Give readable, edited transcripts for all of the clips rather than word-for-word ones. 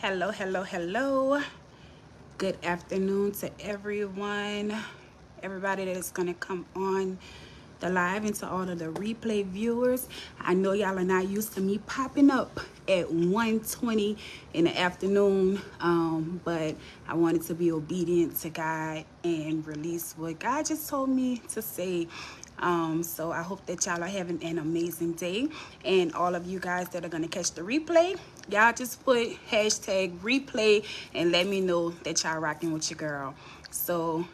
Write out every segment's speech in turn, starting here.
Hello. Good afternoon to everyone. Everybody that is going to come on the live and to all of the replay viewers. I know y'all are not used to me popping up at 1:20 in the afternoon, but I wanted to be obedient to God and release what God just told me to say. So I hope that y'all are having an amazing day, and all of you guys that are going to catch the replay, y'all just put hashtag replay and let me know that y'all rocking with your girl. So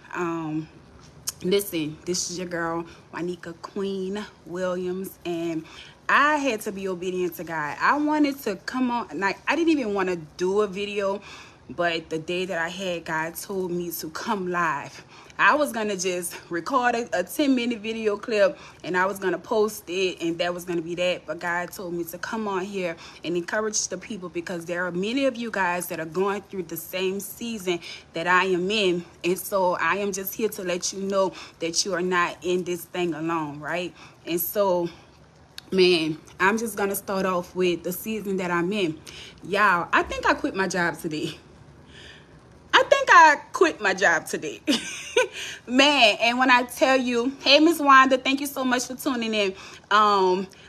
listen, this is your girl Juanica Queen Williams, and I had to be obedient to God. I wanted to come on, like I didn't even want to do a video, but the day that I had, God told me to come live. I was gonna just record a 10-minute video clip and I was gonna post it, and that was gonna be that. But God told me to come on here and encourage the people, because there are many of you guys that are going through the same season that I am in. And so I am just here to let you know that you are not in this thing alone, right? And so, man, I'm just gonna start off with the season that I'm in. Y'all, I think I quit my job today. I quit my job today. Man, and when I tell you, hey, Miss Wanda, thank you so much for tuning in.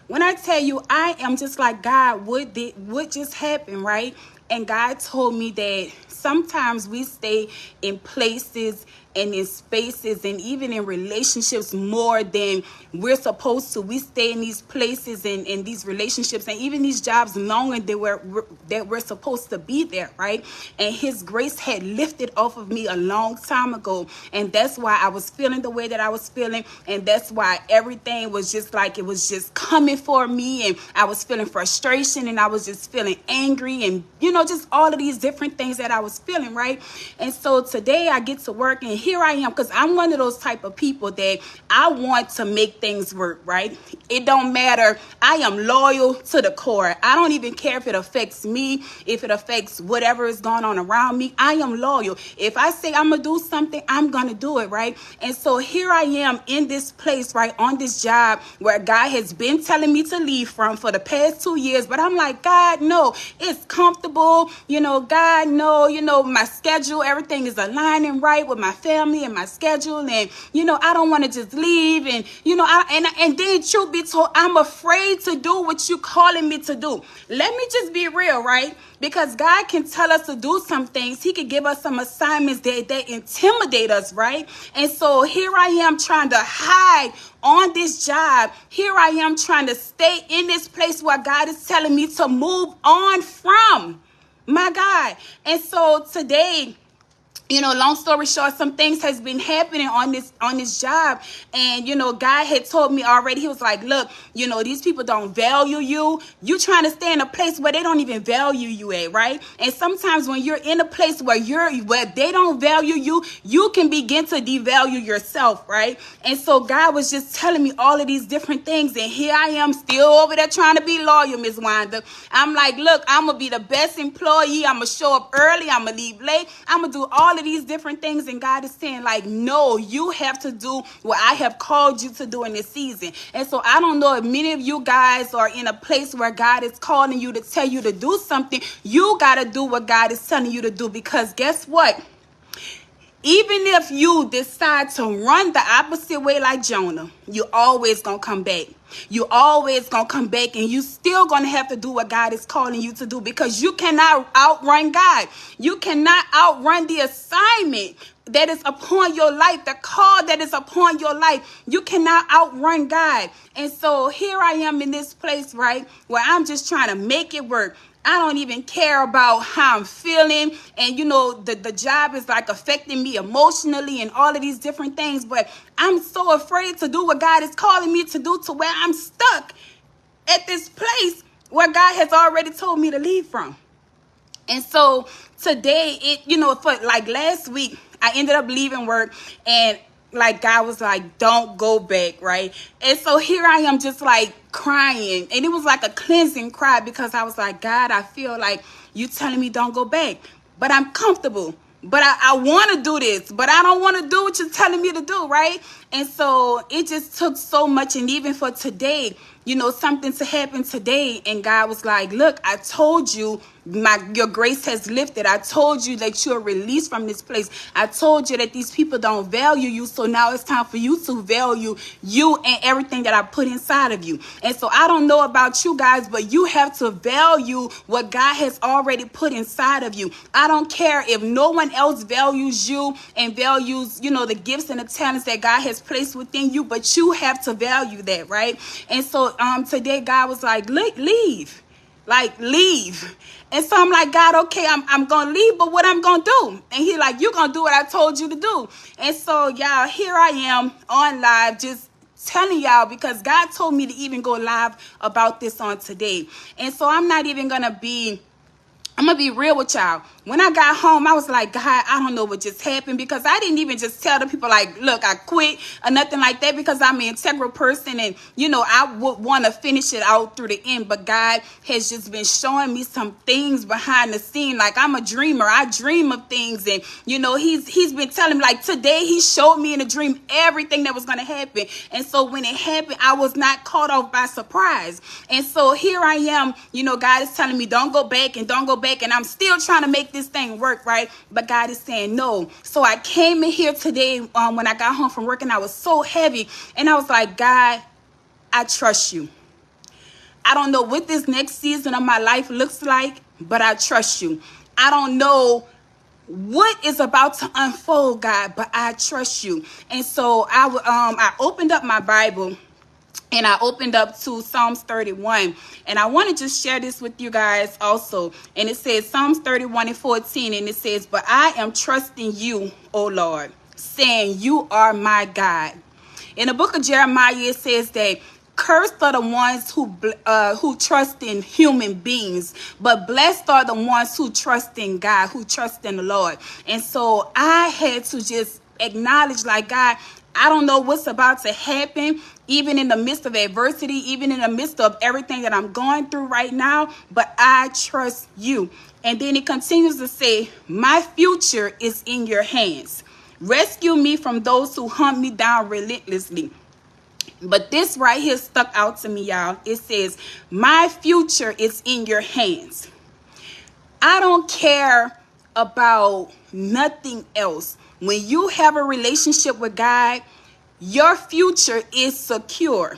When I tell you, I am just like, God, what just happened, right? And God told me that sometimes we stay in places and in spaces and even in relationships more than we're supposed to. We stay in these places and in these relationships and even these jobs longer than we're supposed to be there, right? And His grace had lifted off of me a long time ago, and that's why I was feeling the way that I was feeling, and that's why everything was just like it was just coming for me, and I was feeling frustration, and I was just feeling angry, and just all of these different things that I was feeling, right? And so today I get to work, and here I am, because I'm one of those type of people that I want to make things work, right? It don't matter. I am loyal to the core. I don't even care if it affects me, if it affects whatever is going on around me. I am loyal. If I say I'm going to do something, I'm going to do it, right? And so here I am in this place, right, on this job where God has been telling me to leave from for the past 2 years. But I'm like, God, no, it's comfortable. God, no, my schedule, everything is aligning right with my family and my schedule. And, I don't want to just leave. And, and then truth be told, I'm afraid to do what you're calling me to do. Let me just be real, right? Because God can tell us to do some things. He can give us some assignments that intimidate us, right? And so here I am trying to hide on this job. Here I am trying to stay in this place where God is telling me to move on from. My God. And so today, long story short, some things has been happening on this job. And, God had told me already, He was like, look, these people don't value you. You trying to stay in a place where they don't even value you at, right? And sometimes when you're in a place where they don't value you, you can begin to devalue yourself, right? And so God was just telling me all of these different things. And here I am still over there trying to be loyal, Miss Wanda. I'm like, look, I'm going to be the best employee. I'm going to show up early. I'm going to leave late. I'm going to do all of these different things, and God is saying, like, no, you have to do what I have called you to do in this season. And so I don't know if many of you guys are in a place where God is calling you to tell you to do something. You got to do what God is telling you to do, because guess what? Even if you decide to run the opposite way like Jonah, you always gonna come back. You always gonna come back, and you still gonna have to do what God is calling you to do, because you cannot outrun God. You cannot outrun the assignment that is upon your life, the call that is upon your life. You cannot outrun God. And so here I am in this place, right, where I'm just trying to make it work. I don't even care about how I'm feeling. And, the job is like affecting me emotionally and all of these different things. But I'm so afraid to do what God is calling me to do, to where I'm stuck at this place where God has already told me to leave from. And so today, for like last week, I ended up leaving work, and like God was like, don't go back, right? And so here I am just like crying, and it was like a cleansing cry, because I was like, God, I feel like you telling me don't go back, but I'm comfortable. But I want to do this, but I don't want to do what you're telling me to do, right? And so it just took so much. And even for today, something to happen today. And God was like, look, I told you your grace has lifted. I told you that you're released from this place. I told you that these people don't value you. So now it's time for you to value you and everything that I put inside of you. And so I don't know about you guys, but you have to value what God has already put inside of you. I don't care if no one else values you and values, the gifts and the talents that God has placed within you, but you have to value that, right? And so today God was like, leave. Like, leave. And so I'm like, God, okay, I'm going to leave, but what I'm going to do? And he like, you're going to do what I told you to do. And so, y'all, here I am on live just telling y'all because God told me to even go live about this on today. And so I'm going to be real with y'all. When I got home, I was like, God, I don't know what just happened, because I didn't even just tell the people like, look, I quit or nothing like that, because I'm an integral person and, I would want to finish it out through the end. But God has just been showing me some things behind the scene. Like, I'm a dreamer. I dream of things. And, he's been telling me, like, today he showed me in a dream everything that was going to happen. And so when it happened, I was not caught off by surprise. And so here I am, God is telling me, don't go back and don't go back. And I'm still trying to make this thing work, right? But God is saying no. So I came in here today when I got home from work, and I was so heavy. And I was like, God, I trust you. I don't know what this next season of my life looks like, but I trust you. I don't know what is about to unfold, God, but I trust you. And so I opened up my Bible, and I opened up to Psalms 31. And I want to just share this with you guys also. And it says Psalms 31:14. And it says, but I am trusting you, O Lord, saying you are my God. In the book of Jeremiah, it says that cursed are the ones who trust in human beings, but blessed are the ones who trust in God, who trust in the Lord. And so I had to just acknowledge, like, God, I don't know what's about to happen, even in the midst of adversity, even in the midst of everything that I'm going through right now, but I trust you. And then it continues to say, my future is in your hands. Rescue me from those who hunt me down relentlessly. But this right here stuck out to me, y'all. It says, my future is in your hands. I don't care about nothing else. When you have a relationship with God, your future is secure.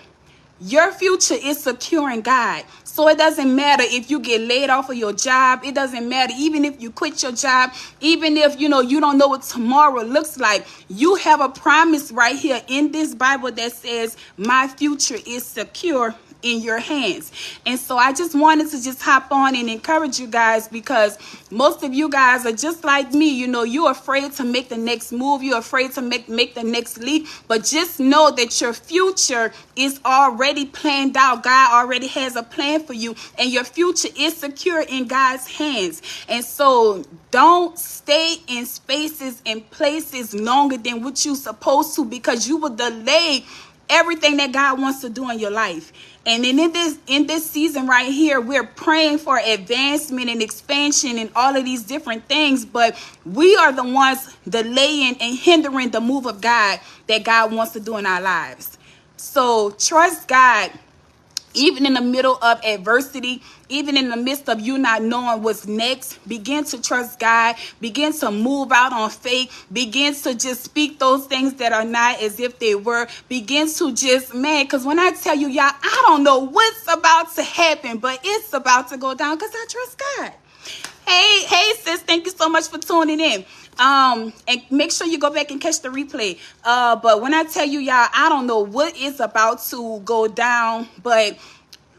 Your future is secure in God. So it doesn't matter if you get laid off of your job. It doesn't matter even if you quit your job. Even if, you don't know what tomorrow looks like. You have a promise right here in this Bible that says, my future is secure in your hands. And so I just wanted to just hop on and encourage you guys, because most of you guys are just like me. You're afraid to make the next move. You're afraid to make the next leap. But just know that your future is already planned out. God already has a plan for you, and your future is secure in God's hands. And so don't stay in spaces and places longer than what you're supposed to, because you will delay everything that God wants to do in your life. And then in this season right here, we're praying for advancement and expansion and all of these different things, but we are the ones delaying and hindering the move of God that God wants to do in our lives. So trust God. Even in the middle of adversity, even in the midst of you not knowing what's next, begin to trust God. Begin to move out on faith. Begin to just speak those things that are not as if they were. Begin to just, because when I tell you, y'all, I don't know what's about to happen, but it's about to go down because I trust God. Hey, sis, thank you so much for tuning in. And make sure you go back and catch the replay. But when I tell you, y'all, I don't know what is about to go down, but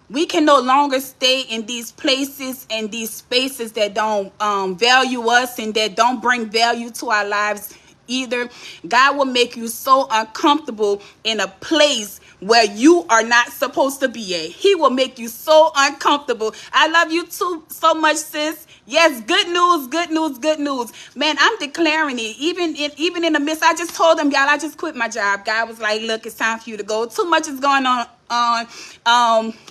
we can no longer stay in these places and these spaces that don't value us and that don't bring value to our lives either. God will make you so uncomfortable in a place where you are not supposed to be at. He will make you so uncomfortable. I love you too so much, sis. Yes, good news, good news, good news. Man, I'm declaring it. Even in the midst, I just told them, y'all, I just quit my job. God was like, look, it's time for you to go. Too much is going on on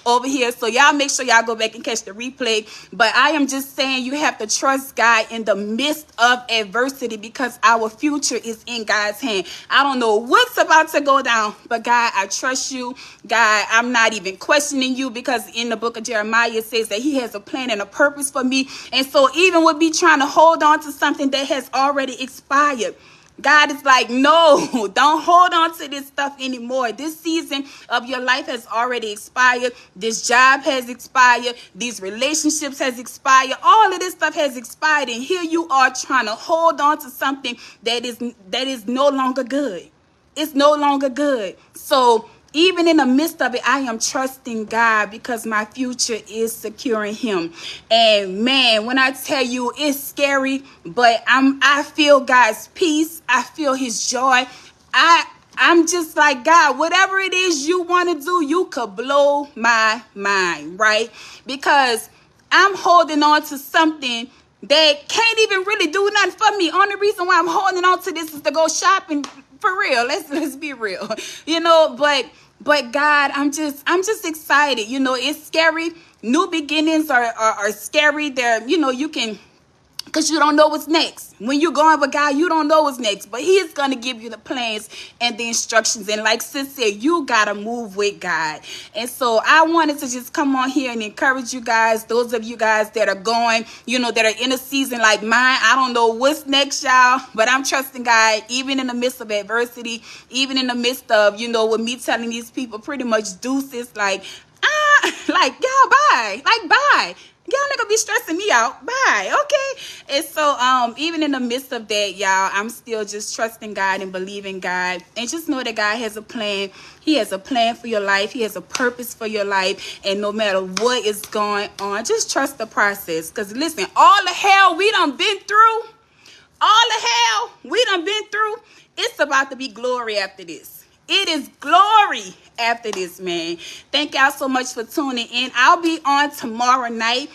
over here. So y'all make sure y'all go back and catch the replay. But I am just saying, you have to trust God in the midst of adversity, because our future is in God's hand. I don't know what's about to go down, but God, I trust you. God, I'm not even questioning you, because in the book of Jeremiah it says that he has a plan and a purpose for me. And so even with me trying to hold on to something that has already expired, God is like, no, don't hold on to this stuff anymore. This season of your life has already expired. This job has expired. These relationships has expired. All of this stuff has expired. And here you are trying to hold on to something that is no longer good. It's no longer good. So even in the midst of it, I am trusting God, because my future is secure in him. And man, when I tell you, it's scary, but I feel God's peace. I feel his joy. I'm just like, God, whatever it is you want to do, you could blow my mind, right? Because I'm holding on to something that can't even really do nothing for me. Only reason why I'm holding on to this is to go shopping, for real. Let's be real, but God, I'm just excited. It's scary. New beginnings are scary. They're, you can, because you don't know what's next. When you're going with God, you don't know what's next. But he's going to give you the plans and the instructions. And like sis said, you got to move with God. And so I wanted to just come on here and encourage you guys, those of you guys that are going, that are in a season like mine. I don't know what's next, y'all, but I'm trusting God, even in the midst of adversity, even in the midst of, with me telling these people pretty much deuces, like y'all, bye. Like, bye. Y'all not gonna be stressing me out. Bye. Okay. And so even in the midst of that, y'all, I'm still just trusting God and believing God. And just know that God has a plan. He has a plan for your life. He has a purpose for your life. And no matter what is going on, just trust the process. Because listen, all the hell we done been through, it's about to be glory after this. It is glory after this, man. Thank y'all so much for tuning in. I'll be on tomorrow night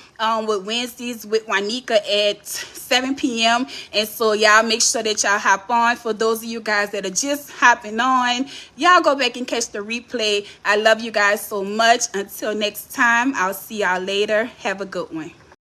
with Wednesdays with Juanika at 7 p.m. And so y'all make sure that y'all hop on. For those of you guys that are just hopping on, y'all go back and catch the replay. I love you guys so much. Until next time, I'll see y'all later. Have a good one.